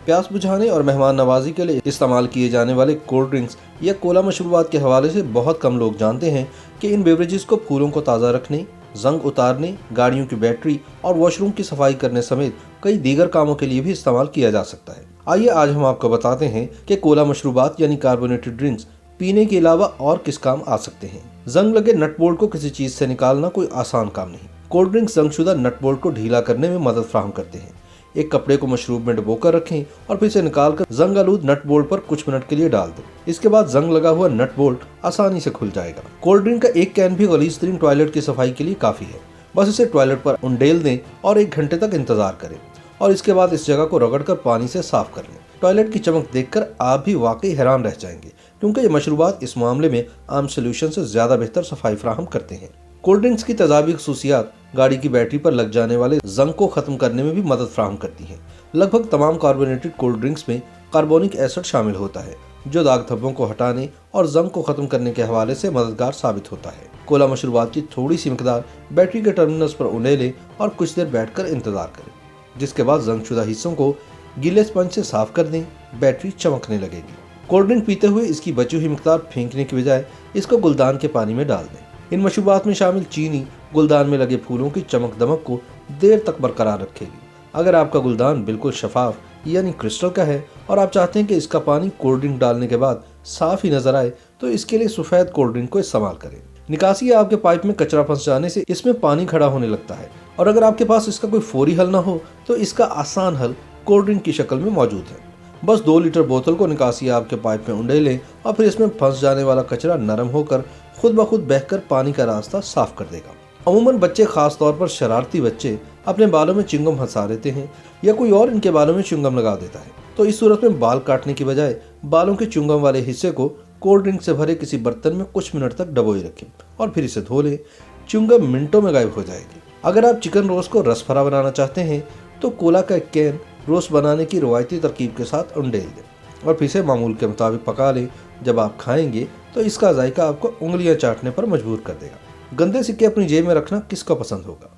प्यास बुझाने और मेहमान नवाजी के लिए इस्तेमाल किए जाने वाले कोल्ड ड्रिंक्स या कोला मशरूबात के हवाले से बहुत कम लोग जानते हैं कि इन बेवरेजेस को फूलों को ताज़ा रखने, जंग उतारने, गाड़ियों की बैटरी और वॉशरूम की सफाई करने समेत कई दीगर कामों के लिए भी इस्तेमाल किया जा सकता है। आइए आज हम आपको बताते हैं कि कोला मशरूबात यानी कार्बोनेटेड ड्रिंक्स पीने के अलावा और किस काम आ सकते हैं। जंग लगे नट बोल्ट को किसी चीज से निकालना कोई आसान काम नहीं। कोल्ड ड्रिंक्स जंगशुदा नट बोल्ट को ढीला करने में मदद फराहम करते हैं। एक कपड़े को मशरूब में डुबोकर रखें और फिर से निकालकर जंग आलूद नट बोल्ट पर कुछ मिनट के लिए डाल दें। इसके बाद जंग लगा हुआ नट बोल्ट आसानी से खुल जाएगा। कोल्ड ड्रिंक का एक कैन भी गलीज तरीन टॉयलेट की सफाई के लिए काफी है। बस इसे टॉयलेट पर उंडेल दें और 1 घंटे तक इंतजार करें और इसके बाद इस जगह को रगड़कर पानी से साफ कर लें। टॉयलेट की चमक देखकर आप भी वाकई हैरान रह जाएंगे, क्योंकि ये मशरूबात इस मामले में आम सोल्यूशन से ज्यादा बेहतर सफाई फराहम करते हैं। कोल्ड ड्रिंक्स की तेजाबी खसूसियात गाड़ी की बैटरी पर लग जाने वाले जंग को खत्म करने में भी मदद फराहम करती हैं। लगभग तमाम कार्बोनेटेड कोल्ड ड्रिंक्स में कार्बोनिक एसिड शामिल होता है, जो दाग धब्बों को हटाने और जंग को खत्म करने के हवाले से मददगार साबित होता है। कोला मशरूबात की थोड़ी सी मिकदार बैटरी के टर्मिनल्स पर उंडेलें और कुछ देर बैठकर इंतजार करें, जिसके बाद जंगशुदा हिस्सों को गीले स्पंज से साफ कर दें। बैटरी चमकने लगेगी। कोल्ड ड्रिंक पीते हुए इसकी बची हुई मिकदार फेंकने की बजाय इसको गुलदान के पानी में डाल दें। इन मशरूबात में शामिल चीनी गुलदान में लगे फूलों की चमक दमक को देर तक बरकरार रखेगी। अगर आपका गुलदान बिल्कुल शफाफ यानी क्रिस्टल का है और आप चाहते हैं कि इसका पानी कोल्ड ड्रिंक डालने के बाद साफ ही नजर आए, तो इसके लिए सफेद कोल्ड ड्रिंक को इस्तेमाल करें। निकासी या आपके पाइप में कचरा फंस जाने से इसमें पानी खड़ा होने लगता है, और अगर आपके पास इसका कोई फौरी हल न हो तो इसका आसान हल कोल्ड ड्रिंक की शक्ल में मौजूद है। बस 2 लीटर बोतल को निकासी आपके पाइप में उंडेलें और फिर इसमें फंस जाने वाला कचरा नरम होकर खुद ब खुद बहकर पानी का रास्ता साफ कर देगा। अमूमन बच्चे, खास तौर पर शरारती बच्चे, अपने बालों में च्युइंगम फंसा देते हैं या कोई और इनके बालों में च्युइंगम लगा देता है। तो इस सूरत में बाल काटने की बजाय बालों के च्युइंगम वाले हिस्से को कोल्ड ड्रिंक से भरे किसी बर्तन में कुछ मिनट तक डबोए रखें और फिर इसे धो लें। च्युइंगम मिनटों में गायब हो जाएगी। अगर आप चिकन रोस्ट को रस भरा बनाना चाहते हैं तो कोला का कैन रोस्ट बनाने की रवायती तरकीब के साथ उंडेल दें और फिर से मामूल के मुताबिक पका लें। जब आप खाएंगे तो इसका जायका आपको उंगलियां चाटने पर मजबूर कर देगा। गंदे सिक्के अपनी जेब में रखना किसको पसंद होगा?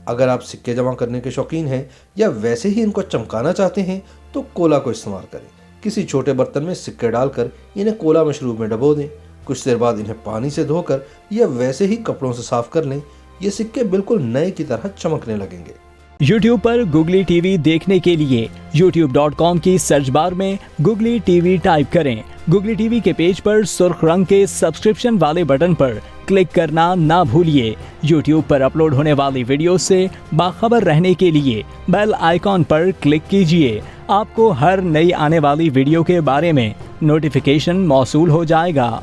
अगर आप सिक्के जमा करने के शौकीन हैं या वैसे ही इनको चमकाना चाहते हैं तो कोला को इस्तेमाल करें। किसी छोटे बर्तन में सिक्के डालकर इन्हें कोला मशरूब में डबो दें। कुछ देर बाद इन्हें पानी से धोकर या वैसे ही कपड़ों से साफ कर लें। ये सिक्के बिल्कुल नए की तरह चमकने लगेंगे। YouTube पर गुगली टीवी देखने के लिए youtube.com की सर्च बार में गुगली टीवी टाइप करें। गुगली टीवी के पेज पर सुर्ख रंग के सब्सक्रिप्शन वाले बटन पर क्लिक करना ना भूलिए। YouTube पर अपलोड होने वाली वीडियो से बाखबर रहने के लिए बेल आइकॉन पर क्लिक कीजिए। आपको हर नई आने वाली वीडियो के बारे में नोटिफिकेशन मौसूल हो जाएगा।